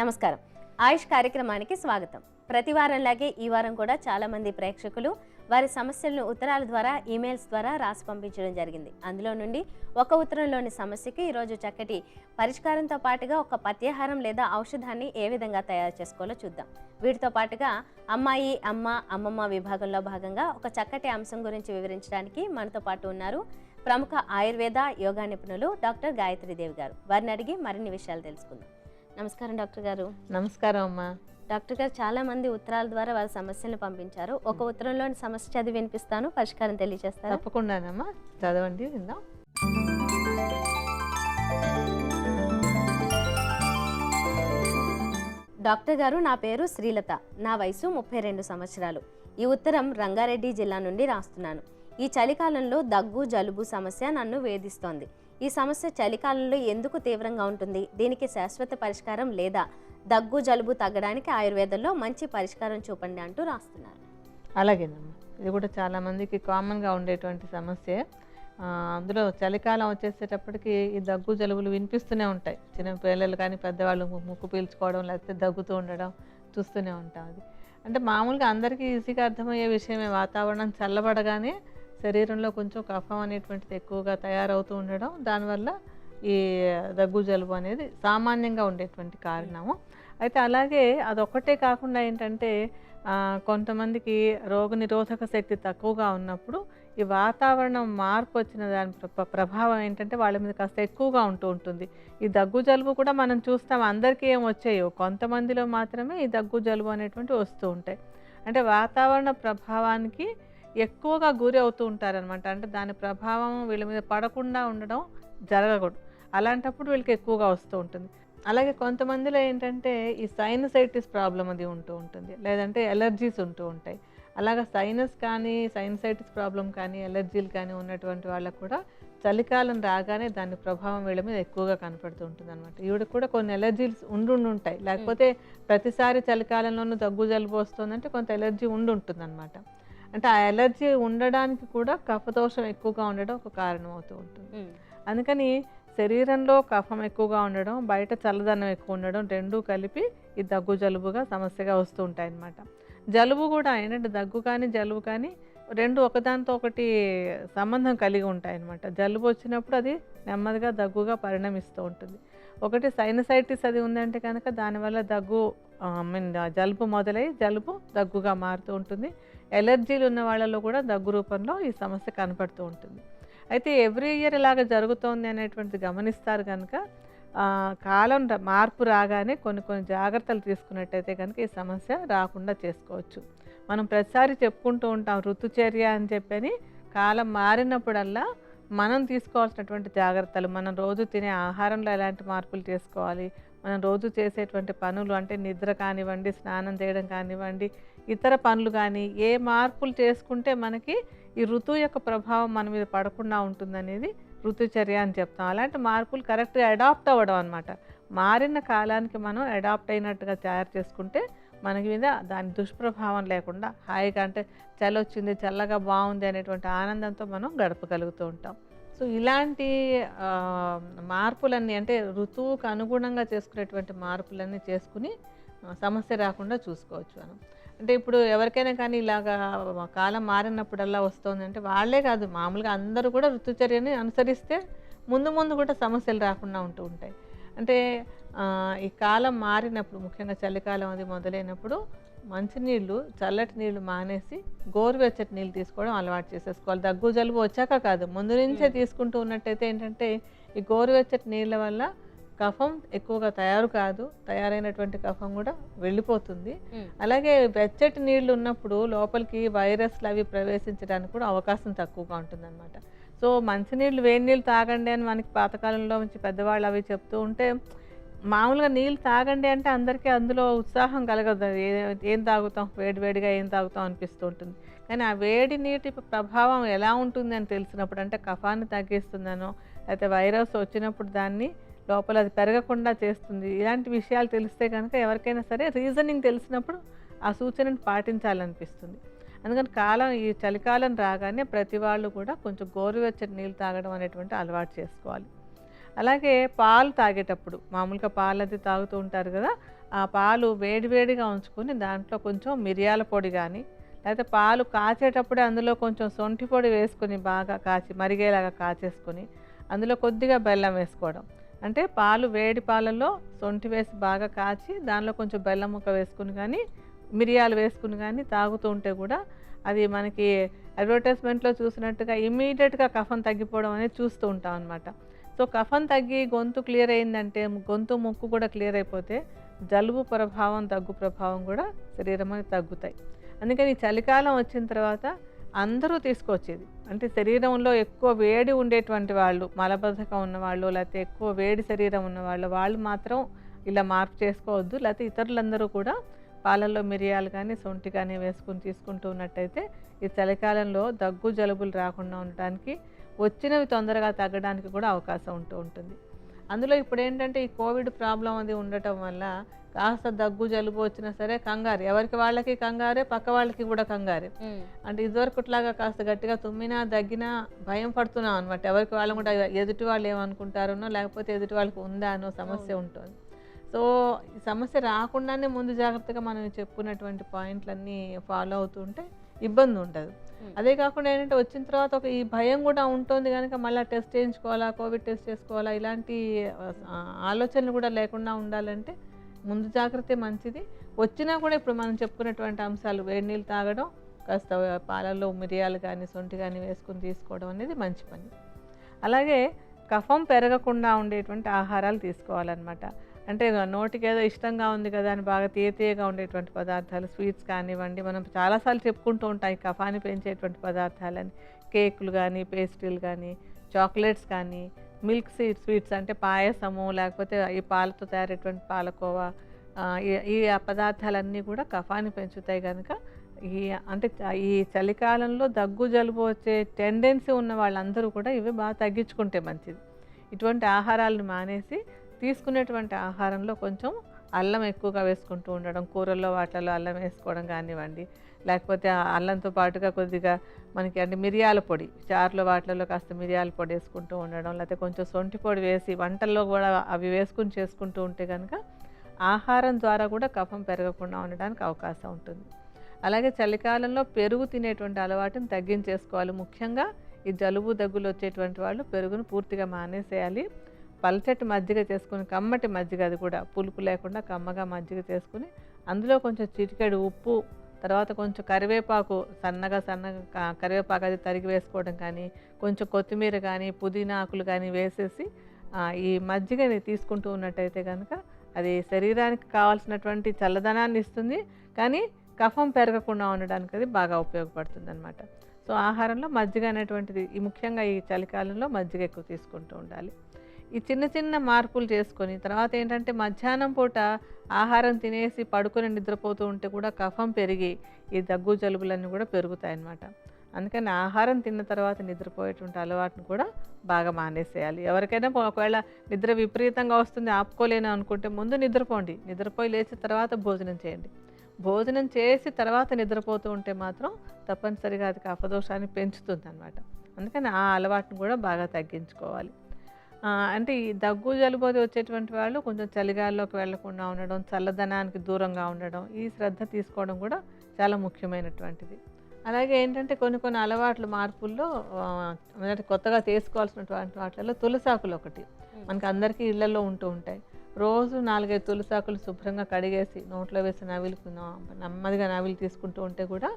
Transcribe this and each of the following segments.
నమస్కారం. ఆయుష్ కార్యక్రమానికి స్వాగతం. ప్రతి వారంలాగే ఈ వారం కూడా చాలా మంది ప్రేక్షకులు వారి సమస్యలను ఉత్తరాల ద్వారా, ఈమెయిల్స్ ద్వారా రాసి పంపించడం జరిగింది. అందులో నుండి ఒక ఉత్తరంలోని సమస్యకి ఈరోజు చక్కటి పరిష్కారంతో పాటుగా ఒక పథ్యాహారం లేదా ఔషధాన్ని ఏ విధంగా తయారు చేసుకోవాలో చూద్దాం. వీటితో పాటుగా అమ్మాయి, అమ్మ, అమ్మమ్మ విభాగంలో భాగంగా ఒక చక్కటి అంశం గురించి వివరించడానికి మనతో పాటు ఉన్నారు ప్రముఖ ఆయుర్వేద యోగా నిపుణులు డాక్టర్ గాయత్రీదేవి గారు. వారిని అడిగి మరిన్ని విషయాలు తెలుసుకుందాం. నమస్కారం డాక్టర్ గారు. నమస్కారం అమ్మా. డాక్టర్ గారు, చాలా మంది ఉత్తరాల ద్వారా వారి సమస్యలను పంపించారు. ఒక ఉత్తరంలోని సమస్య చదివి వినిపిస్తాను, పరిష్కారం తెలియజేస్తాను. తప్పకుండానమ్మా, చదవండి, విందాం. డాక్టర్ గారు, నా పేరు శ్రీలత, నా వయసు 32 సంవత్సరాలు. ఈ ఉత్తరం రంగారెడ్డి జిల్లా నుండి రాస్తున్నాను. ఈ చలికాలంలో దగ్గు, జలుబు సమస్య నన్ను వేధిస్తోంది. ఈ సమస్య చలికాలంలో ఎందుకు తీవ్రంగా ఉంటుంది? దీనికి శాశ్వత పరిష్కారం లేదా? దగ్గు, జలుబు తగ్గడానికి ఆయుర్వేదంలో మంచి పరిష్కారం చూపండి అంటూ రాస్తున్నారు. అలాగేనమ్మా, ఇది కూడా చాలామందికి కామన్గా ఉండేటువంటి సమస్య. అందులో చలికాలం వచ్చేసేటప్పటికి ఈ దగ్గు, జలుబులు వినిపిస్తూనే ఉంటాయి. చిన్న పిల్లలు కానీ పెద్దవాళ్ళు ముక్కు పీల్చుకోవడం, లేకపోతే దగ్గుతూ ఉండడం చూస్తూనే ఉంటాం. అది అంటే మామూలుగా అందరికీ ఈజీగా అర్థమయ్యే విషయమే. వాతావరణం చల్లబడగానే శరీరంలో కొంచెం కఫం అనేటువంటిది ఎక్కువగా తయారవుతూ ఉండడం, దానివల్ల ఈ దగ్గు, జలుబు అనేది సామాన్యంగా ఉండేటువంటి కారణము. అయితే అలాగే అదొక్కటే కాకుండా ఏంటంటే కొంతమందికి రోగనిరోధక శక్తి తక్కువగా ఉన్నప్పుడు ఈ వాతావరణం మార్పు వచ్చిన దాని ప్రభావం ఏంటంటే వాళ్ళ మీద కాస్త ఎక్కువగా ఉంటూ ఉంటుంది. ఈ దగ్గు, జలుబు కూడా మనం చూస్తాం, అందరికీ ఏం వచ్చాయో, కొంతమందిలో మాత్రమే ఈ దగ్గు, జలుబు అనేటువంటివి వస్తూ ఉంటాయి. అంటే వాతావరణ ప్రభావానికి ఎక్కువగా గురి అవుతూ ఉంటారనమాట. అంటే దాని ప్రభావం వీళ్ళ మీద పడకుండా ఉండడం జరగకూడదు. అలాంటప్పుడు వీళ్ళకి ఎక్కువగా వస్తూ ఉంటుంది. అలాగే కొంతమందిలో ఏంటంటే ఈ సైనసైటిస్ ప్రాబ్లం అది ఉంటూ ఉంటుంది, లేదంటే ఎలర్జీస్ ఉంటూ ఉంటాయి. అలాగే సైనస్ కానీ, సైనసైటిస్ ప్రాబ్లం కానీ, ఎలర్జీలు కానీ ఉన్నటువంటి వాళ్ళకు కూడా చలికాలం రాగానే దాని ప్రభావం వీళ్ళ మీద ఎక్కువగా కనపడుతూ ఉంటుంది అనమాట. ఈవిడ కూడా కొన్ని ఎలర్జీస్ ఉంటాయి, లేకపోతే ప్రతిసారి చలికాలంలోనూ దగ్గు, జలుబు వస్తుందంటే కొంత ఎలర్జీ ఉంటుంది అనమాట. అంటే ఆ ఎలర్జీ ఉండడానికి కూడా కఫదోషం ఎక్కువగా ఉండడం ఒక కారణం అవుతూ ఉంటుంది. అందుకని శరీరంలో కఫం ఎక్కువగా ఉండడం, బయట చల్లదనం ఎక్కువ ఉండడం, రెండూ కలిపి ఈ దగ్గు, జలుబుగా సమస్యగా వస్తూ ఉంటాయి అన్నమాట. జలుబు కూడా ఏంటంటే దగ్గు కానీ, జలుబు కానీ రెండు ఒకదానితో ఒకటి సంబంధం కలిగి ఉంటాయి అన్నమాట. జలుబు వచ్చినప్పుడు అది నెమ్మదిగా దగ్గుగా పరిణమిస్తూ ఉంటుంది. ఒకటి సైనసైటిస్ అది ఉందంటే కనుక దానివల్ల దగ్గు జలుబు మొదలై జలుబు దగ్గుగా మారుతూ ఉంటుంది. ఎలర్జీలు ఉన్న వాళ్ళలో కూడా దగ్గు రూపంలో ఈ సమస్య కనపడుతూ ఉంటుంది. అయితే ఎవ్రీ ఇయర్ ఇలాగ జరుగుతోంది అనేటువంటిది గమనిస్తారు కనుక కాలం మార్పు రాగానే కొన్ని జాగ్రత్తలు తీసుకున్నట్టయితే కనుక ఈ సమస్య రాకుండా చేసుకోవచ్చు. మనం ప్రతిసారి చెప్పుకుంటూ ఉంటాం ఋతుచర్య అని చెప్పని. కాలం మారినప్పుడల్లా మనం తీసుకోవాల్సినటువంటి జాగ్రత్తలు, మనం రోజు తినే ఆహారంలో ఎలాంటి మార్పులు చేసుకోవాలి, మనం రోజు చేసేటువంటి పనులు అంటే నిద్ర కానివ్వండి, స్నానం చేయడం కానివ్వండి, ఇతర పనులు కానీ ఏ మార్పులు చేసుకుంటే మనకి ఈ ఋతువు యొక్క ప్రభావం మన మీద పడకుండా ఉంటుందనేది ఋతుచర్య అని చెప్తాం. అలాంటి మార్పులు కరెక్ట్గా అడాప్ట్ అవ్వడం అనమాట. మారిన కాలానికి మనం అడాప్ట్ అయినట్టుగా తయారు చేసుకుంటే మనకి మీద దాని దుష్ప్రభావం లేకుండా హాయిగా, అంటే చలి వచ్చింది, చల్లగా బాగుంది అనేటువంటి ఆనందంతో మనం గడపగలుగుతూ ఉంటాం. సో ఇలాంటి మార్పులన్నీ అంటే ఋతువుకు అనుగుణంగా చేసుకునేటువంటి మార్పులన్నీ చేసుకుని సమస్య రాకుండా చూసుకోవచ్చు మనం. అంటే ఇప్పుడు ఎవరికైనా కానీ ఇలాగా కాలం మారినప్పుడల్లా వస్తుందంటే వాళ్ళే కాదు, మామూలుగా అందరూ కూడా ఋతుచర్యని అనుసరిస్తే ముందు కూడా సమస్యలు రాకుండా ఉంటూ ఉంటాయి. అంటే ఈ కాలం మారినప్పుడు, ముఖ్యంగా చలికాలం అది మొదలైనప్పుడు మంచినీళ్ళు, చల్లటి నీళ్లు మానేసి గోరువెచ్చటి నీళ్ళు తీసుకోవడం అలవాటు చేసేసుకోవాలి. దగ్గు, జలుబు వచ్చాక కాదు, ముందు నుంచే తీసుకుంటూ ఉన్నట్టయితే ఏంటంటే ఈ గోరువెచ్చటి నీళ్ళ వల్ల కఫం ఎక్కువగా తయారు కాదు, తయారైనటువంటి కఫం కూడా వెళ్ళిపోతుంది. అలాగే వెచ్చటి నీళ్లు ఉన్నప్పుడు లోపలికి వైరస్లు అవి ప్రవేశించడానికి కూడా అవకాశం తక్కువగా ఉంటుంది అనమాట. సో మంచినీళ్ళు, వేడి నీళ్ళు తాగండి అని మనకి పాతకాలంలో నుంచి పెద్దవాళ్ళు అవి చెప్తూ ఉంటే, మామూలుగా నీళ్ళు తాగండి అంటే అందరికీ అందులో ఉత్సాహం కలగదు. ఏం తాగుతాం, వేడివేడిగా ఏం తాగుతాం అనిపిస్తూ ఉంటుంది. కానీ ఆ వేడి నీటి ప్రభావం ఎలా ఉంటుంది అని తెలిసినప్పుడు, అంటే కఫాన్ని తగ్గిస్తుందనో లేకపోతే వైరస్ వచ్చినప్పుడు దాన్ని లోపల అది పెరగకుండా చేస్తుంది, ఇలాంటి విషయాలు తెలిస్తే కనుక ఎవరికైనా సరే రీజనింగ్ తెలిసినప్పుడు ఆ సూచనను పాటించాలనిపిస్తుంది. అందుకని ఈ చలికాలం రాగానే ప్రతి వాళ్ళు కూడా కొంచెం గోరువెచ్చని నీళ్ళు తాగడం అనేటువంటి అలవాటు చేసుకోవాలి. అలాగే పాలు తాగేటప్పుడు, మామూలుగా పాలు అది తాగుతూ ఉంటారు కదా, ఆ పాలు వేడివేడిగా ఉంచుకొని దాంట్లో కొంచెం మిరియాల పొడి కానీ, లేకపోతే పాలు కాచేటప్పుడే అందులో కొంచెం శొంఠి పొడి వేసుకొని బాగా కాచి మరిగేలాగా కాచేసుకొని అందులో కొద్దిగా బెల్లం వేసుకోవడం. అంటే పాలు వేడి పాలలో శొంఠి వేసి బాగా కాచి దానిలో కొంచెం బెల్లం ముక్క వేసుకుని కానీ, మిరియాలు వేసుకుని కానీ తాగుతూ ఉంటే కూడా అది మనకి అడ్వర్టైజ్మెంట్లో చూసినట్టుగా ఇమ్మీడియట్గా కఫం తగ్గిపోవడం అనేది చూస్తూ ఉంటాం అనమాట. సో కఫం తగ్గి గొంతు క్లియర్ అయిందంటే, గొంతు ముక్కు కూడా క్లియర్ అయిపోతే జలుబు ప్రభావం దగ్గు ప్రభావం కూడా శరీరం అనేది తగ్గుతాయి. అందుకని ఈ చలికాలం వచ్చిన తర్వాత అందరూ తీసుకోవచ్చేది. అంటే శరీరంలో ఎక్కువ వేడి ఉండేటువంటి వాళ్ళు, మలబద్ధకం ఉన్నవాళ్ళు, లేకపోతే ఎక్కువ వేడి శరీరం ఉన్నవాళ్ళు, వాళ్ళు మాత్రం ఇలా మార్పు చేసుకోవద్దు. లేకపోతే ఇతరులందరూ కూడా పాలల్లో మిరియాలు కానీ శొంఠి కానీ వేసుకుని తీసుకుంటూ ఉన్నట్టయితే ఈ చలికాలంలో దగ్గు జలుబులు రాకుండా ఉండటానికి, వచ్చినవి తొందరగా తగ్గడానికి కూడా అవకాశం ఉంటుంది. అందులో ఇప్పుడు ఏంటంటే ఈ కోవిడ్ ప్రాబ్లం అది ఉండటం వల్ల కాస్త దగ్గు జలుబు వచ్చినా సరే కంగారు, ఎవరికి వాళ్ళకి కంగారే, పక్క వాళ్ళకి కూడా కంగారే. అంటే ఇదివరకుట్లాగా కాస్త గట్టిగా తుమ్మినా దగ్గినా భయం పడుతున్నాం అనమాట. ఎవరికి వాళ్ళు కూడా ఎదుటి వాళ్ళు ఏమనుకుంటారనో, లేకపోతే ఎదుటి వాళ్ళకి ఉందా అనో సమస్య ఉంటుంది. సో ఈ సమస్య రాకుండానే ముందు జాగ్రత్తగా మనం చెప్పుకున్నటువంటి పాయింట్లన్నీ ఫాలో అవుతుంటే ఇబ్బంది ఉండదు. అదే కాకుండా ఏంటంటే వచ్చిన తర్వాత ఈ భయం కూడా ఉంటుంది కనుక మళ్ళీ టెస్ట్ చేయించుకోవాలా, కోవిడ్ టెస్ట్ చేసుకోవాలా, ఇలాంటి ఆలోచనలు కూడా లేకుండా ఉండాలంటే ముందు జాగ్రత్త మంచిది. వచ్చినా కూడా ఇప్పుడు మనం చెప్పుకున్నటువంటి అంశాలు, వేడి నీళ్ళు తాగడం, కాస్త పాలల్లో మిరియాలు కానీ శొంఠి కానీ వేసుకుని తీసుకోవడం అనేది మంచి పని. అలాగే కఫం పెరగకుండా ఉండేటువంటి ఆహారాలు తీసుకోవాలన్నమాట. అంటే నోటికి ఏదో ఇష్టంగా ఉంది కదా అని బాగా తీయగా ఉండేటువంటి పదార్థాలు, స్వీట్స్ కానివ్వండి, మనం చాలాసార్లు చెప్పుకుంటూ ఉంటాం కఫాన్ని పెంచేటువంటి పదార్థాలని, కేకులు కానీ, పేస్ట్రీలు కానీ, చాక్లెట్స్ కానీ, మిల్క్ స్వీట్స్ అంటే పాయసము, లేకపోతే ఈ పాలతో తయారైనటువంటి పాలకోవా, ఈ పదార్థాలన్నీ కూడా కఫాన్ని పెంచుతాయి కనుక ఈ చలికాలంలో దగ్గు జలుబు వచ్చే టెండెన్సీ ఉన్న వాళ్ళందరూ కూడా ఇవి బాగా తగ్గించుకుంటే మంచిది. ఇటువంటి ఆహారాలను మానేసి తీసుకునేటువంటి ఆహారంలో కొంచెం అల్లం ఎక్కువగా వేసుకుంటూ ఉండడం, కూరల్లో వాటిల్లో అల్లం వేసుకోవడం కానివ్వండి, లేకపోతే అల్లంతో పాటుగా కొద్దిగా మనకి అంటే మిరియాల పొడి, చారులో వాటిల్లో కాస్త మిరియాల పొడి వేసుకుంటూ ఉండడం, లేకపోతే కొంచెం శొంఠి పొడి వేసి వంటల్లో కూడా అవి వేసుకుని చేసుకుంటూ ఉంటే కనుక ఆహారం ద్వారా కూడా కఫం పెరగకుండా ఉండడానికి అవకాశం ఉంటుంది. అలాగే చలికాలంలో పెరుగు తినేటువంటి అలవాటుని తగ్గించేసుకోవాలి. ముఖ్యంగా ఈ జలుబు దగ్గులు వచ్చేటువంటి వాళ్ళు పెరుగును పూర్తిగా మానేసేయాలి. పల్చటి మజ్జిగ చేసుకుని, కమ్మటి మజ్జిగ, అది కూడా పులుపు లేకుండా కమ్మగా మజ్జిగ చేసుకుని అందులో కొంచెం చిటికెడు ఉప్పు, తర్వాత కొంచెం కరివేపాకు, సన్నగా కరివేపాకు అది తరిగి వేసుకోవడం కానీ, కొంచెం కొత్తిమీర కానీ, పుదీనా ఆకులు కానీ వేసేసి ఈ మజ్జిగని తీసుకుంటూ ఉన్నట్టయితే కనుక అది శరీరానికి కావాల్సినటువంటి చల్లదనాన్ని ఇస్తుంది, కానీ కఫం పెరగకుండా ఉండడానికి అది బాగా ఉపయోగపడుతుంది అన్నమాట. సో ఆహారంలో మజ్జిగ అనేటువంటిది ముఖ్యంగా ఈ చలికాలంలో మజ్జిగ ఎక్కువ తీసుకుంటూ ఉండాలి. ఈ చిన్న చిన్న మార్పులు చేసుకొని తర్వాత ఏంటంటే మధ్యాహ్నం పూట ఆహారం తినేసి పడుకొని నిద్రపోతూ ఉంటే కూడా కఫం పెరిగి ఈ దగ్గు జలుబులన్నీ కూడా పెరుగుతాయి అన్నమాట. అందుకని ఆహారం తిన్న తర్వాత నిద్రపోయేటువంటి అలవాటును కూడా బాగా మానేసేయాలి. ఎవరికైనా ఒకవేళ నిద్ర విపరీతంగా వస్తుంది ఆపుకోలేను అనుకుంటే ముందు నిద్రపోండి, నిద్రపోయి లేచిన తర్వాత భోజనం చేయండి. భోజనం చేసి తర్వాత నిద్రపోతూ ఉంటే మాత్రం తప్పనిసరిగా అది కఫదోషాన్ని పెంచుతుంది అన్నమాట. అందుకని ఆ అలవాటును కూడా బాగా తగ్గించుకోవాలి. అంటే ఈ దగ్గు జలుబు వచ్చేటువంటి వాళ్ళు కొంచెం చలిగాల్లోకి వెళ్లకుండా ఉండడం, చల్లదనానికి దూరంగా ఉండడం, ఈ శ్రద్ధ తీసుకోవడం కూడా చాలా ముఖ్యమైనటువంటిది. అలాగే ఏంటంటే కొన్ని అలవాట్ల మార్పుల్లో కొత్తగా తీసుకోవాల్సినటువంటి వాటిల్లో తులసాకులు ఒకటి మనకి అందరికీ ఇళ్లలో ఉంటూ ఉంటాయి. రోజు 4-5 తులసాకులు శుభ్రంగా కడిగేసి నోట్లో వేసి నెమ్మదిగా నవిలి తీసుకుంటూ ఉంటే కూడా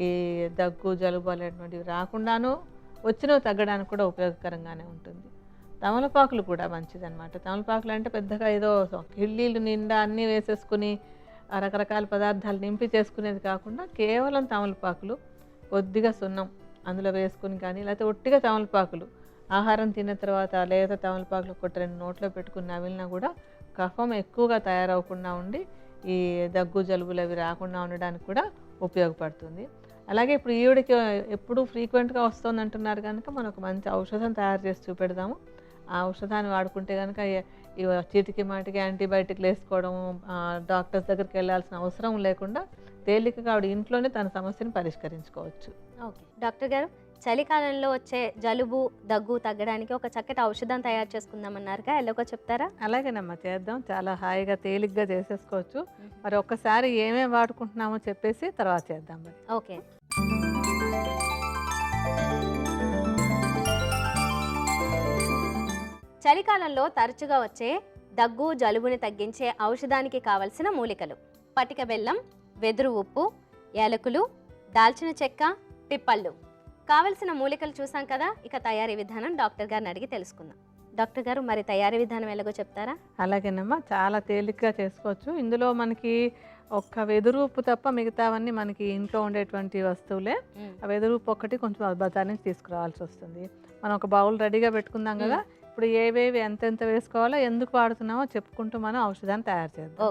ఈ దగ్గు జలుబు అనేటువంటివి రాకుండాను వచ్చినవి తగ్గడానికి కూడా ఉపయోగకరంగానే ఉంటుంది. తమలపాకులు కూడా మంచిదన్నమాట. తమలపాకులు అంటే పెద్దగా ఏదో కిళ్ళీలు నిండా అన్నీ వేసేసుకుని రకరకాల పదార్థాలు నింపి చేసుకునేది కాకుండా కేవలం తమలపాకులు, కొద్దిగా సున్నం అందులో వేసుకుని కానీ, లేకపోతే ఒట్టిగా తమలపాకులు ఆహారం తిన్న తర్వాత లేదా తమలపాకులు 1-2 నోట్లో పెట్టుకుని నవిలినా కూడా కఫం ఎక్కువగా తయారవకుండా ఉండి ఈ దగ్గు జలుబులు అవి రాకుండా ఉండడానికి కూడా ఉపయోగపడుతుంది. అలాగే ఇప్పుడు ఈవిడికి ఎప్పుడు ఫ్రీక్వెంట్గా వస్తుంది అంటున్నారు కనుక మనం ఒక మంచి ఔషధం తయారు చేసి చూపెడదాము. ఆ ఔషధాన్ని వాడుకుంటే కనుక చీటికి మాటికి యాంటీబయాటిక్లు వేసుకోవడం, డాక్టర్స్ దగ్గరికి వెళ్ళాల్సిన అవసరం లేకుండా తేలికగా ఆవిడ ఇంట్లోనే తన సమస్యను పరిష్కరించుకోవచ్చు. ఓకే డాక్టర్ గారు, చలికాలంలో వచ్చే జలుబు దగ్గు తగ్గడానికి ఒక చక్కటి ఔషధం తయారు చేసుకుందామన్నారుగా, ఎలాగో చెప్తారా? అలాగేనమ్మా, చేద్దాం. చాలా హాయిగా తేలిగ్గా చేసేసుకోవచ్చు. మరి ఒక్కసారి ఏమేమి వాడుకుంటున్నామో చెప్పేసి తర్వాత చేద్దాం మరి. ఓకే. చలికాలంలో తరచుగా వచ్చే దగ్గు జలుబుని తగ్గించే ఔషధానికి కావలసిన మూలికలు: పటిక బెల్లం, వెదురు ఉప్పు, యాలకులు, దాల్చిన చెక్క, పిప్పళ్ళు. కావలసిన మూలికలు చూసాం కదా, ఇక తయారీ విధానం డాక్టర్ గారిని అడిగి తెలుసుకుందాం. డాక్టర్ గారు, మరి తయారీ విధానం ఎలాగో చెప్తారా? అలాగేనమ్మా, చాలా తేలిగ్గా చేసుకోవచ్చు. ఇందులో మనకి ఒక్క వెదురు ఉప్పు తప్ప మిగతావన్నీ మనకి ఇంట్లో ఉండేటువంటి వస్తువులే. ఆ వెదురు ఉప్పు ఒక్కటి కొంచెం బజార్ నుంచి తీసుకురావాల్సి వస్తుంది. మనం ఒక బౌల్ రెడీగా పెట్టుకుందాం కదా. ఇప్పుడు ఏవేవి ఎంతెంత వేసుకోవాలో, ఎందుకు వాడుతున్నామో చెప్పుకుంటూ మనం ఔషధాన్ని తయారు చేద్దాం.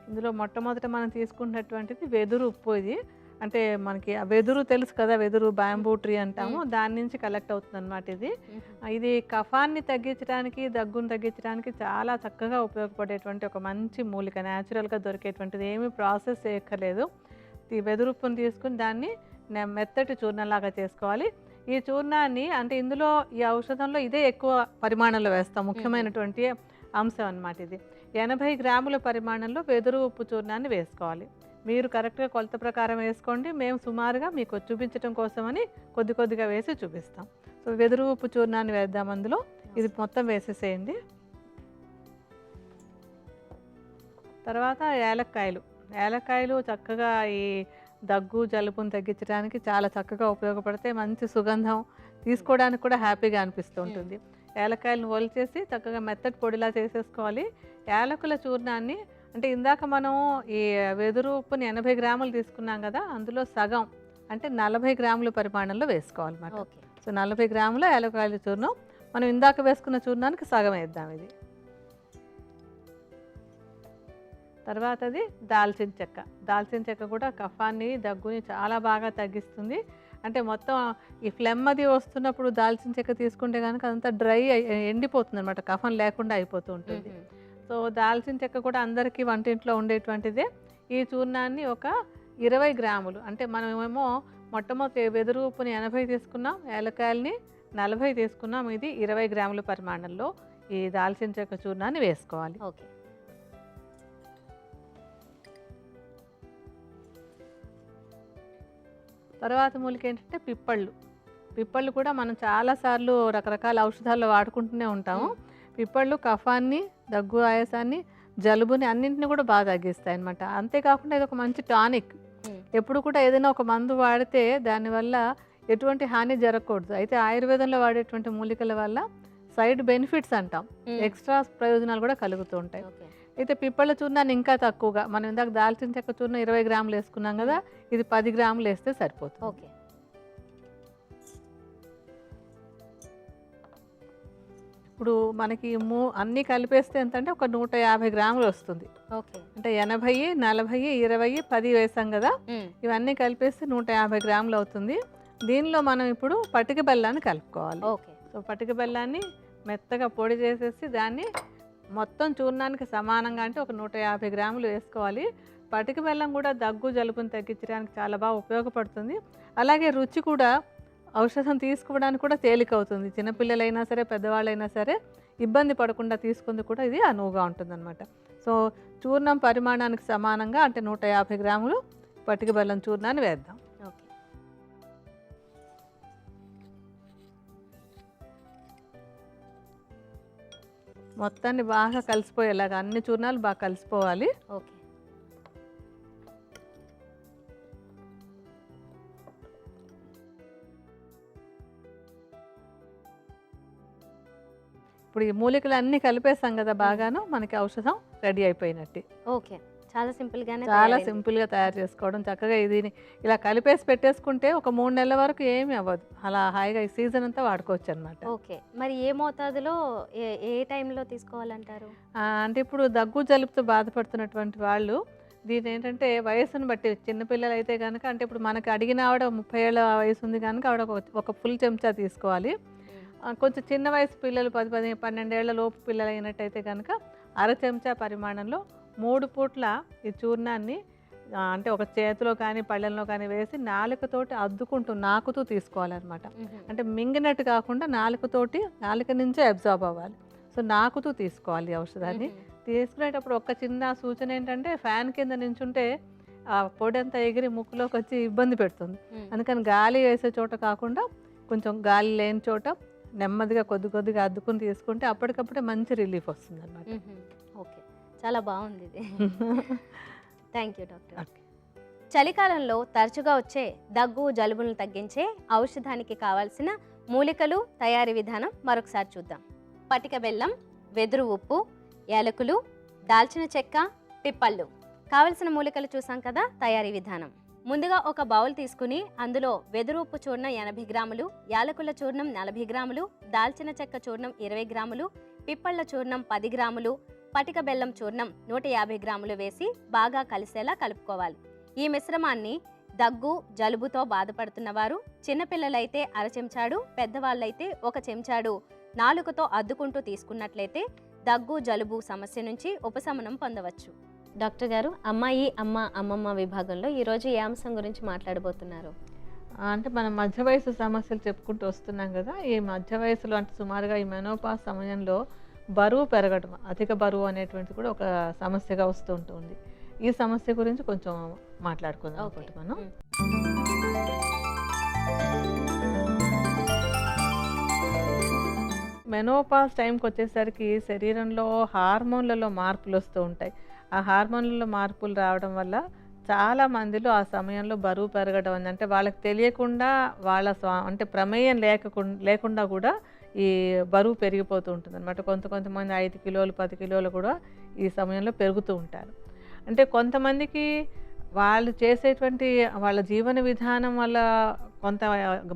ఇందులో మొట్టమొదట మనం తీసుకున్నటువంటిది వెదురు ఉప్పు. ఇది అంటే మనకి ఆ వెదురు తెలుసు కదా, వెదురు బ్యాంబూ ట్రీ అంటాము, దాని నుంచి కలెక్ట్ అవుతుంది అనమాట. ఇది కఫాన్ని తగ్గించడానికి, దగ్గును తగ్గించడానికి చాలా చక్కగా ఉపయోగపడేటువంటి ఒక మంచి మూలిక. న్యాచురల్గా దొరికేటువంటిది, ఏమీ ప్రాసెస్ చేయక్కర్లేదు. ఈ వెదురు ఉప్పును తీసుకుని దాన్ని మెత్తటి చూర్ణంలాగా చేసుకోవాలి. ఈ చూర్ణాన్ని అంటే ఇందులో ఈ ఔషధంలో ఇదే ఎక్కువ పరిమాణంలో వేస్తాం, ముఖ్యమైనటువంటి అంశం అన్నమాట. ఇది 80 గ్రాముల పరిమాణంలో వెదురు ఉప్పు చూర్ణాన్ని వేసుకోవాలి. మీరు కరెక్ట్గా కొలత ప్రకారం వేసుకోండి. మేము సుమారుగా మీకు చూపించడం కోసమని కొద్ది కొద్దిగా వేసి చూపిస్తాం. సో వెదురు ఉప్పు చూర్ణాన్ని వేద్దాం అందులో. ఇది మొత్తం వేసేసేయండి. తర్వాత యాలక్కాయలు చక్కగా ఈ దగ్గు జలుబును తగ్గించడానికి చాలా చక్కగా ఉపయోగపడతాయి. మంచి సుగంధం, తీసుకోవడానికి కూడా హ్యాపీగా అనిపిస్తూ ఉంటుంది. యాలక్కాయలను ఒలిచేసి చక్కగా మెత్తటి పొడిలా చేసేసుకోవాలి. యాలకుల చూర్ణాన్ని అంటే ఇందాక మనం ఈ వెదురు ఉప్పుని 80 గ్రాములు తీసుకున్నాం కదా, అందులో సగం అంటే 40 గ్రాముల పరిమాణంలో వేసుకోవాలన్నమాట. సో 40 గ్రాముల యాలక్కాయల చూర్ణం మనం ఇందాక వేసుకున్న చూర్ణానికి సగం వేద్దాం. ఇది తర్వాతది దాల్చిన చెక్క కూడా కఫాన్ని దగ్గుని చాలా బాగా తగ్గిస్తుంది. అంటే మొత్తం ఈ ఫ్లెమ్ అది వస్తున్నప్పుడు దాల్చిన చెక్క తీసుకుంటే కనుక అదంతా డ్రై ఎండిపోతుంది అనమాట, కఫం లేకుండా అయిపోతూ ఉంటుంది. సో దాల్చిన చెక్క కూడా అందరికీ వంటింట్లో ఉండేటువంటిదే. ఈ చూర్ణాన్ని ఒక 20 గ్రాములు అంటే మనమేమో మొట్టమొదటి వెదురు ఉప్పుని 80 తీసుకున్నాం, యాలక్కాయలని 40 తీసుకున్నాం. ఇది 20 గ్రాముల పరిమాణంలో ఈ దాల్చిన చెక్క చూర్ణాన్ని వేసుకోవాలి. ఓకే. తర్వాత మూలిక ఏంటంటే పిప్పళ్ళు కూడా మనం చాలాసార్లు రకరకాల ఔషధాల్లో వాడుకుంటూనే ఉంటాము. పిప్పళ్ళు కఫాన్ని, దగ్గు ఆయాసాన్ని, జలుబుని అన్నింటిని కూడా బాగా తగ్గిస్తాయి అన్నమాట. అంతేకాకుండా ఇది ఒక మంచి టానిక్. ఎప్పుడు కూడా ఏదైనా ఒక మందు వాడితే దానివల్ల ఎటువంటి హాని జరగకూడదు. అయితే ఆయుర్వేదంలో వాడేటువంటి మూలికల వల్ల సైడ్ బెనిఫిట్స్ అంటాం, ఎక్స్ట్రా ప్రయోజనాలు కూడా కలుగుతూ ఉంటాయి. అయితే పిప్పళ్ళ చూర్ణాన్ని ఇంకా తక్కువగా, మనం ఇందాక దాల్చిన చెక్క చూర్ణం 20 గ్రాములు వేసుకున్నాం కదా, ఇది 10 గ్రాములు వేస్తే సరిపోతుంది. ఓకే. ఇప్పుడు మనకి అన్నీ కలిపేస్తే ఎంతంటే ఒక 150 గ్రాములు వస్తుంది. ఓకే. అంటే 80, 40, 20, 10 వేసాం కదా, ఇవన్నీ కలిపేస్తే 150 గ్రాములు అవుతుంది. దీనిలో మనం ఇప్పుడు పటిక బెల్లాన్ని కలుపుకోవాలి. ఓకే. సో పటిక బెల్లాన్ని మెత్తగా పొడి చేసేసి దాన్ని మొత్తం చూర్ణానికి సమానంగా అంటే ఒక 150 గ్రాములు వేసుకోవాలి. పటిక బెల్లం కూడా దగ్గు జలుబును తగ్గించడానికి చాలా బాగా ఉపయోగపడుతుంది. అలాగే రుచి కూడా ఔషధం తీసుకోవడానికి కూడా తేలికవుతుంది. చిన్నపిల్లలైనా సరే, పెద్దవాళ్ళైనా సరే ఇబ్బంది పడకుండా తీసుకుంది కూడా ఇది అనువుగా ఉంటుందన్నమాట. సో చూర్ణం పరిమాణానికి సమానంగా అంటే 150 గ్రాములు పటిక బెల్లం చూర్ణాన్ని వేద్దాం. ఓకే. మొత్తాన్ని బాగా కలిసిపోయేలాగా అన్ని చూర్ణాలు బాగా కలిసిపోవాలి. ఓకే. ఇప్పుడు ఈ మూలికలు అన్నీ కలిపేసాం కదా బాగాను, మనకి ఔషధం రెడీ అయిపోయినట్టు. ఓకే. చాలా సింపుల్గానే, చాలా సింపుల్గా తయారు చేసుకోవడం. చక్కగా ఇది ఇలా కలిపేసి పెట్టేసుకుంటే ఒక 3 నెలల వరకు ఏమీ అవ్వదు. అలా హాయిగా ఈ సీజన్ అంతా వాడుకోవచ్చు అనమాట. ఓకే. మరి ఏ మోతాదులో ఏ టైంలో తీసుకోవాలంటారు? అంటే ఇప్పుడు దగ్గు జలుబుతో బాధపడుతున్నటువంటి వాళ్ళు దీని ఏంటంటే వయసును బట్టి, చిన్నపిల్లలు అయితే కనుక అంటే ఇప్పుడు మనకి అడిగిన ఆవిడ 30 ఏళ్ళ వయసు ఉంది కనుక ఆవిడ ఒక ఫుల్ చెంచా తీసుకోవాలి. కొంచెం చిన్న వయసు పిల్లలు 12 ఏళ్ల లోపు పిల్లలు అయినట్టయితే కనుక అర చెంచా పరిమాణంలో 3 పూట్ల ఈ చూర్ణాన్ని అంటే ఒక చేతిలో కానీ పళ్ళెంలో కానీ వేసి నాలుకతోటి అద్దుకుంటూ నాకుతూ తీసుకోవాలన్నమాట. అంటే మింగినట్టు కాకుండా నాలుక నుంచే అబ్జార్బ్ అవ్వాలి. సో నాకుతూ తీసుకోవాలి ఈ ఔషధాన్ని. తీసుకునేటప్పుడు ఒక చిన్న సూచన ఏంటంటే ఫ్యాన్ కింద నించుంటే ఆ పొడి అంతా ఎగిరి ముక్కులోకి వచ్చి ఇబ్బంది పెడుతుంది. అందుకని గాలి వేసే చోట కాకుండా కొంచెం గాలి లేని చోట నెమ్మదిగా కొద్దిగా అద్దుకుని తీసుకుంటే అప్పటికప్పుడే మంచి రిలీఫ్ వస్తుంది అన్నమాట. ఓకే, చాలా బాగుంది ఇది. Thank you doctor. చలికాలంలో తరచుగా వచ్చే దగ్గు జలుబులను తగ్గించే ఔషధానికి కావాల్సిన మూలికలు, తయారీ విధానం మరొకసారి చూద్దాం. పటిక బెల్లం, వెదురు ఉప్పు, యాలకులు, దాల్చిన చెక్క, పిప్పళ్ళు. కావలసిన మూలికలు చూసాం కదా. తయారీ విధానం: ముందుగా ఒక బౌల్ తీసుకుని అందులో వెదురు ఉప్పు చూర్ణం 80 గ్రాములు, యాలకుల చూర్ణం 40 గ్రాములు, దాల్చిన చెక్క చూర్ణం 20 గ్రాములు, పిప్పళ్ళ చూర్ణం 10 గ్రాములు, పటిక బెల్లం చూర్ణం 150 గ్రాములు వేసి బాగా కలిసేలా కలుపుకోవాలి. ఈ మిశ్రమాన్ని దగ్గు జలుబుతో బాధపడుతున్న వారు, చిన్నపిల్లలైతే అర చెంచాడు, పెద్దవాళ్ళైతే 1 చెంచాడు నాలుకతో అద్దుకుంటూ తీసుకున్నట్లయితే దగ్గు జలుబు సమస్య నుంచి ఉపశమనం పొందవచ్చు. డాక్టర్ గారు, అమ్మాయి, అమ్మ, అమ్మమ్మ విభాగంలో ఈరోజు ఏ అంశం గురించి మాట్లాడబోతున్నారు? అంటే మనం మధ్య వయసు సమస్యలు చెప్పుకుంటూ వస్తున్నాం కదా. ఈ మధ్య వయసులో అంటే సుమారుగా ఈ మెనోపాజ్ సమయంలో బరువు పెరగడం, అధిక బరువు అనేటువంటిది కూడా ఒక సమస్యగా వస్తూ ఉంటుంది. ఈ సమస్య గురించి కొంచెం మాట్లాడుకుందాం అనుకుంటే మనం. మెనోపాజ్ టైంకి వచ్చేసరికి శరీరంలో హార్మోన్లలో మార్పులు వస్తూ ఉంటాయి. ఆ హార్మోన్లలో మార్పులు రావడం వల్ల చాలా మందిలో ఆ సమయంలో బరువు పెరగడం అంటే వాళ్ళకి తెలియకుండా వాళ్ళ అంటే ప్రమేయం లేకుండా కూడా ఈ బరువు పెరిగిపోతూ ఉంటుంది అనమాట. కొంతమంది 5 కిలోలు 10 కిలోలు కూడా ఈ సమయంలో పెరుగుతూ ఉంటారు. అంటే కొంతమందికి వాళ్ళు చేసేటువంటి వాళ్ళ జీవన విధానం వల్ల కొంత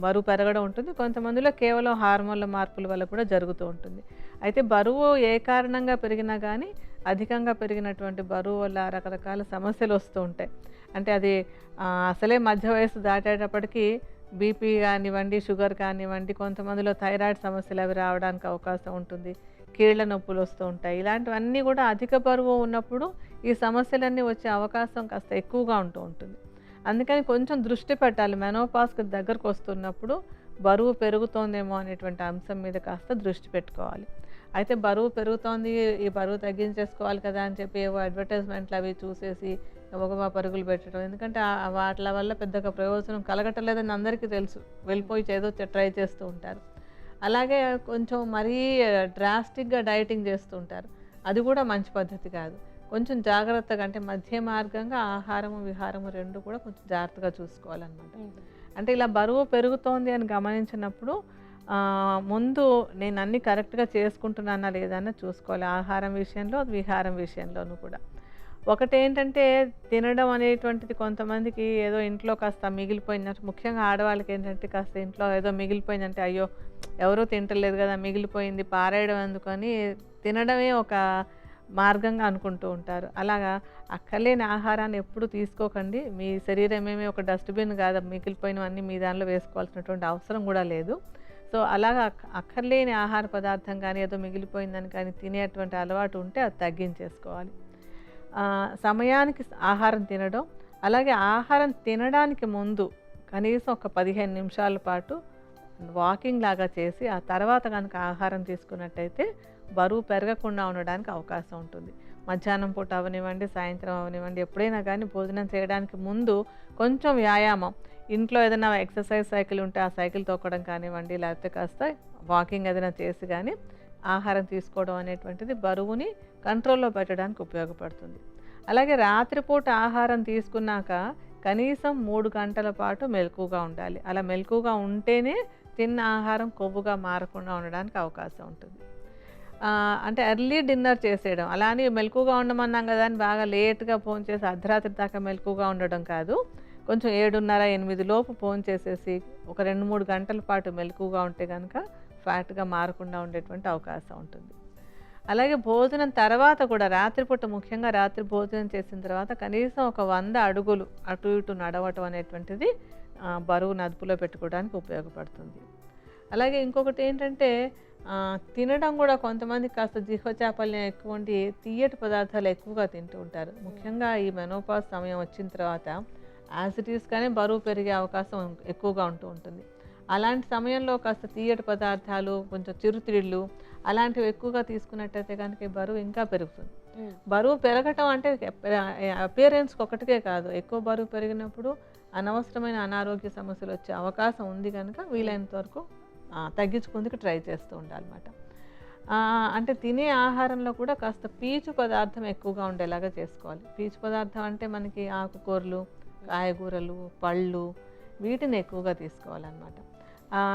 బరువు పెరగడం ఉంటుంది. కొంతమందిలో కేవలం హార్మోన్ల మార్పుల వల్ల కూడా జరుగుతూ ఉంటుంది. అయితే బరువు ఏ కారణంగా పెరిగినా కానీ అధికంగా పెరిగినటువంటి బరువు వల్ల రకరకాల సమస్యలు వస్తూ ఉంటాయి. అంటే అది అసలే మధ్య వయసు దాటేటప్పటికీ బీపీ కానివ్వండి, షుగర్ కానివ్వండి, కొంతమందిలో థైరాయిడ్ సమస్యలు అవి రావడానికి అవకాశం ఉంటుంది. కీళ్ళ నొప్పులు వస్తూ ఉంటాయి. ఇలాంటివన్నీ కూడా అధిక బరువు ఉన్నప్పుడు ఈ సమస్యలన్నీ వచ్చే అవకాశం కాస్త ఎక్కువగా ఉంటూ ఉంటుంది. అందుకని కొంచెం దృష్టి పెట్టాలి. మెనోపాజ్కి దగ్గరకు వస్తున్నప్పుడు బరువు పెరుగుతోందేమో అనేటువంటి అంశం మీద కాస్త దృష్టి పెట్టుకోవాలి. అయితే బరువు పెరుగుతోంది, ఈ బరువు తగ్గించేసుకోవాలి కదా అని చెప్పి ఏవో అడ్వర్టైజ్మెంట్లు అవి చూసేసి గబగబా పరుగులు పెట్టడం. ఎందుకంటే వాటి వల్ల పెద్దగా ప్రయోజనం కలగటలేదని అందరికీ తెలుసు. వెళ్ళిపోయి ఏదో ట్రై చేస్తూ ఉంటారు. అలాగే కొంచెం మరీ డ్రాస్టిక్గా డైటింగ్ చేస్తూ ఉంటారు. అది కూడా మంచి పద్ధతి కాదు. కొంచెం జాగ్రత్తగా అంటే మధ్య మార్గంగా ఆహారము విహారము రెండు కూడా కొంచెం జాగ్రత్తగా చూసుకోవాలన్నమాట. అంటే ఇలా బరువు పెరుగుతోంది అని గమనించినప్పుడు ముందు నేను అన్నీ కరెక్ట్గా చేసుకుంటున్నానా లేదన్నా చూసుకోవాలి. ఆహారం విషయంలో విహారం విషయంలోనూ కూడా. ఒకటేంటంటే తినడం అనేటువంటిది కొంతమందికి ఏదో ఇంట్లో కాస్త మిగిలిపోయిందంటే, ముఖ్యంగా ఆడవాళ్ళకి ఏంటంటే కాస్త ఇంట్లో ఏదో మిగిలిపోయిందంటే అయ్యో ఎవరూ తింటలేదు కదా మిగిలిపోయింది పారేయడం ఎందుకని తినడమే ఒక మార్గంగా అనుకుంటూ ఉంటారు. అలాగా అక్కర్లేని ఆహారాన్ని ఎప్పుడు తీసుకోకండి. మీ శరీరమేమి ఒక డస్ట్బిన్ కాదు, మిగిలిపోయినవన్నీ మీ దానిలో వేసుకోవాల్సినటువంటి అవసరం కూడా లేదు. సో అలాగా అక్కర్లేని ఆహార పదార్థం కానీ ఏదో మిగిలిపోయిందని కానీ తినేటువంటి అలవాటు ఉంటే అది తగ్గించేసుకోవాలి. సమయానికి ఆహారం తినడం, అలాగే ఆహారం తినడానికి ముందు కనీసం ఒక 15 నిమిషాల పాటు వాకింగ్ లాగా చేసి ఆ తర్వాత కనుక ఆహారం తీసుకున్నట్టయితే బరువు పెరగకుండా ఉండడానికి అవకాశం ఉంటుంది. మధ్యాహ్నం పూట అవనివ్వండి, సాయంత్రం అవనివ్వండి, ఎప్పుడైనా కానీ భోజనం చేయడానికి ముందు కొంచెం వ్యాయామం, ఇంట్లో ఏదైనా ఎక్సర్సైజ్ సైకిల్ ఉంటే ఆ సైకిల్ తొక్కడం కానివ్వండి, లేకపోతే కాస్త వాకింగ్ ఏదైనా చేసి కానీ ఆహారం తీసుకోవడం అనేటువంటిది బరువుని కంట్రోల్లో పెట్టడానికి ఉపయోగపడుతుంది. అలాగే రాత్రిపూట ఆహారం తీసుకున్నాక కనీసం 3 గంటల పాటు మెలకువగా ఉండాలి. అలా మెలకువగా ఉంటేనే తిన్న ఆహారం కొవ్వుగా మారకుండా ఉండడానికి అవకాశం ఉంటుంది. అంటే ఎర్లీ డిన్నర్ చేసేయడం, అలా అని మెలకువగా ఉండమన్నాం కదా అని బాగా లేట్గా భోంచేసి అర్ధరాత్రి దాకా మెలకువగా ఉండడం కాదు. కొంచెం 7:30, 8 లోపు భోంచేసేసి ఒక 2-3 గంటల పాటు మెలకువగా ఉంటే కనుక ఫ్యాట్గా మారకుండా ఉండేటువంటి అవకాశం ఉంటుంది. అలాగే భోజనం తర్వాత కూడా రాత్రిపూట, ముఖ్యంగా రాత్రి భోజనం చేసిన తర్వాత కనీసం ఒక 100 అడుగులు అటు ఇటు నడవటం అనేటువంటిది బరువును అదుపులో పెట్టుకోవడానికి ఉపయోగపడుతుంది. అలాగే ఇంకొకటి ఏంటంటే తినడం కూడా కొంతమంది కాస్త జిహ్వచాపల్యం ఎక్కువ ఉండి తియ్యటి పదార్థాలు ఎక్కువగా తింటూ ఉంటారు. ముఖ్యంగా ఈ మెనోపాజ్ సమయం వచ్చిన తర్వాత యాసిటీస్గానే బరువు పెరిగే అవకాశం ఎక్కువగా ఉంటూ ఉంటుంది. అలాంటి సమయంలో కాస్త తియ్యటి పదార్థాలు, కొంచెం చిరుతిళ్ళు అలాంటివి ఎక్కువగా తీసుకున్నట్టయితే కనుక ఈ బరువు ఇంకా పెరుగుతుంది. బరువు పెరగటం అంటే అపియరెన్స్కి ఒకటికే కాదు, ఎక్కువ బరువు పెరిగినప్పుడు అనవసరమైన అనారోగ్య సమస్యలు వచ్చే అవకాశం ఉంది కనుక వీలైనంత వరకు తగ్గించుకుందుకు ట్రై చేస్తూ ఉండాలన్నమాట. అంటే తినే ఆహారంలో కూడా కాస్త పీచు పదార్థం ఎక్కువగా ఉండేలాగా చేసుకోవాలి. పీచు పదార్థం అంటే మనకి ఆకుకూరలు, కాయగూరలు, పళ్ళు వీటిని ఎక్కువగా తీసుకోవాలన్నమాట.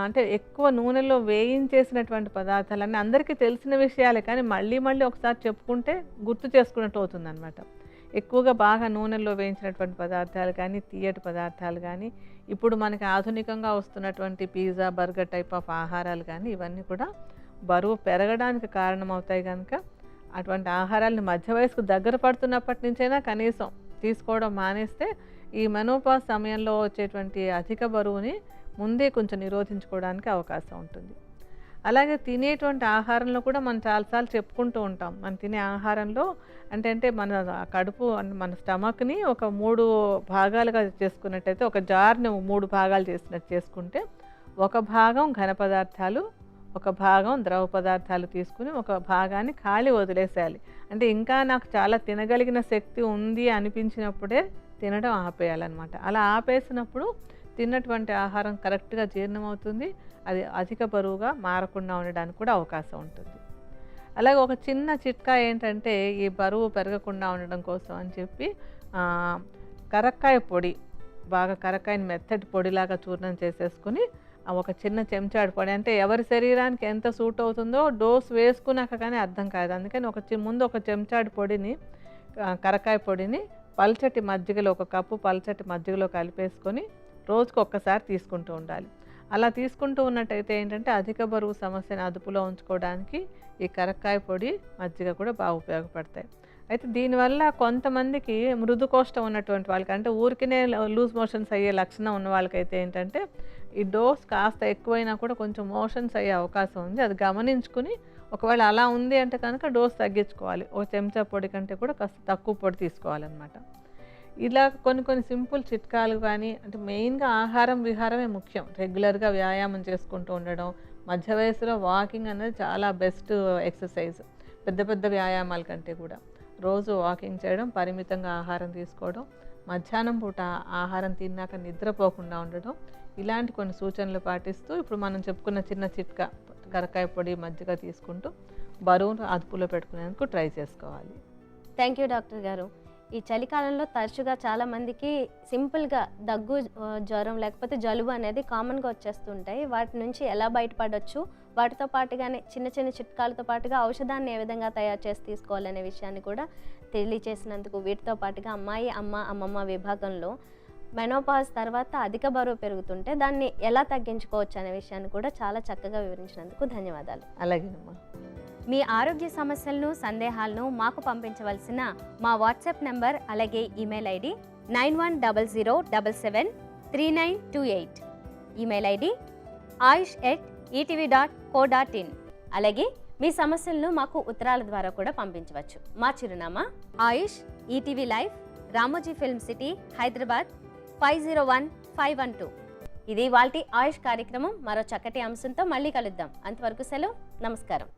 అంటే ఎక్కువ నూనెలో వేయించేసినటువంటి పదార్థాలన్నీ అందరికీ తెలిసిన విషయాలే, కానీ మళ్ళీ మళ్ళీ ఒకసారి చెప్పుకుంటే గుర్తు చేసుకున్నట్టు అవుతుందన్నమాట. ఎక్కువగా బాగా నూనెల్లో వేయించినటువంటి పదార్థాలు కానీ, తియ్యటి పదార్థాలు కానీ, ఇప్పుడు మనకి ఆధునికంగా వస్తున్నటువంటి పిజ్జా, బర్గర్ టైప్ ఆఫ్ ఆహారాలు కానీ ఇవన్నీ కూడా బరువు పెరగడానికి కారణమవుతాయి కనుక అటువంటి ఆహారాలను మధ్య వయసుకు దగ్గర పడుతున్నప్పటి నుంచైనా కనీసం తీసుకోవడం మానేస్తే ఈ మెనోపాజ్ సమయంలో వచ్చేటువంటి అధిక బరువుని ముందే కొంచెం నిరోధించుకోవడానికి అవకాశం ఉంటుంది. అలాగే తినేటువంటి ఆహారంలో కూడా మనం చాలాసార్లు చెప్పుకుంటూ ఉంటాం. మనం తినే ఆహారంలో అంటే మన కడుపు మన స్టమక్ని ఒక 3 భాగాలుగా చేసుకున్నట్టయితే, ఒక జార్ని 3 భాగాలు చేసినట్టు చేసుకుంటే ఒక భాగం ఘన పదార్థాలు, ఒక భాగం ద్రవ పదార్థాలు తీసుకుని ఒక భాగాన్ని ఖాళీ వదిలేసేయాలి. అంటే ఇంకా నాకు చాలా తినగలిగిన శక్తి ఉంది అనిపించినప్పుడే తినడం ఆపేయాలన్నమాట. అలా ఆపేసినప్పుడు తిన్నటువంటి ఆహారం కరెక్ట్గా జీర్ణమవుతుంది, అది అధిక బరువుగా మారకుండా ఉండడానికి కూడా అవకాశం ఉంటుంది. అలాగే ఒక చిన్న చిట్కా ఏంటంటే ఈ బరువు పెరగకుండా ఉండడం కోసం అని చెప్పి కరక్కాయ పొడి, బాగా కరక్కాయని మెత్తటి పొడిలాగా చూర్ణం చేసేసుకుని ఒక చిన్న చెంచాడు పొడి, అంటే ఎవరి శరీరానికి ఎంత సూట్ అవుతుందో డోస్ వేసుకున్నాక కానీ అర్థం కాదు. అందుకని ముందు ఒక చెంచాడు పొడిని, కరక్కాయ పొడిని పల్చటి మజ్జిగలో, ఒక కప్పు పల్చటి మజ్జిగలో కలిపేసుకొని రోజుకు ఒక్కసారి తీసుకుంటూ ఉండాలి. అలా తీసుకుంటూ ఉన్నట్టయితే ఏంటంటే అధిక బరువు సమస్యను అదుపులో ఉంచుకోవడానికి ఈ కరక్కాయ పొడి, మజ్జిగ కూడా బాగా ఉపయోగపడతాయి. అయితే దీనివల్ల కొంతమందికి మృదుకోష్టం ఉన్నటువంటి వాళ్ళకి, అంటే ఊరికినే లూజ్ మోషన్స్ అయ్యే లక్షణం ఉన్న వాళ్ళకైతే ఏంటంటే ఈ డోస్ కాస్త ఎక్కువైనా కూడా కొంచెం మోషన్స్ అయ్యే అవకాశం ఉంది. అది గమనించుకుని ఒకవేళ అలా ఉంది అంటే కనుక డోస్ తగ్గించుకోవాలి. ఒక చెంచా పొడి కంటే కూడా కాస్త తక్కువ పొడి తీసుకోవాలన్నమాట. ఇలా కొన్ని సింపుల్ చిట్కాలు కానీ, అంటే మెయిన్గా ఆహారం విహారమే ముఖ్యం. రెగ్యులర్గా వ్యాయామం చేసుకుంటూ ఉండడం, మధ్య వయసులో వాకింగ్ అనేది చాలా బెస్ట్ ఎక్సర్సైజ్, పెద్ద వ్యాయామాల కంటే కూడా. రోజు వాకింగ్ చేయడం, పరిమితంగా ఆహారం తీసుకోవడం, మధ్యాహ్నం పూట ఆహారం తిన్నాక నిద్రపోకుండా ఉండడం, ఇలాంటి కొన్ని సూచనలు పాటిస్తూ ఇప్పుడు మనం చెప్పుకున్న చిన్న చిట్కా కరక్కాయ పొడి, మజ్జిగ తీసుకుంటూ బరువును అదుపులో పెట్టుకునేందుకు ట్రై చేసుకోవాలి. థ్యాంక్ యూ డాక్టర్ గారు. ఈ చలికాలంలో తరచుగా చాలామందికి సింపుల్గా దగ్గు, జ్వరం లేకపోతే జలుబు అనేది కామన్గా వచ్చేస్తుంటాయి. వాటి నుంచి ఎలా బయటపడవచ్చు, వాటితో పాటుగానే చిన్న చిట్కాలతో పాటుగా ఔషధాన్ని ఏ విధంగా తయారు చేసి తీసుకోవాలనే విషయాన్ని కూడా తెలియచేసినందుకు, వీటితో పాటుగా అమ్మాయి, అమ్మమ్మ విభాగంలో మెనోపాజ్ తర్వాత అధిక బరువు పెరుగుతుంటే దాన్ని ఎలా తగ్గించుకోవచ్చు అనే విషయాన్ని కూడా చాలా చక్కగా వివరించినందుకు ధన్యవాదాలు. అలాగేనమ్మా. మీ ఆరోగ్య సమస్యలను, సందేహాలను మాకు పంపించవలసిన మా వాట్సాప్ నెంబర్ అలాగే email ID 9100773928, email ID ayush@etv.co.in. అలాగే మీ సమస్యలను మాకు ఉత్తరాల ద్వారా కూడా పంపించవచ్చు. మా చిరునామా Aayush ETV live, Ramoji film city, Hyderabad 501512. ఇది ఇవాల్టి ఆయుష్ కార్యక్రమం. మరో చక్కటి అంశంతో మళ్ళీ కలుద్దాం. అంతవరకు సెలవు, నమస్కారం.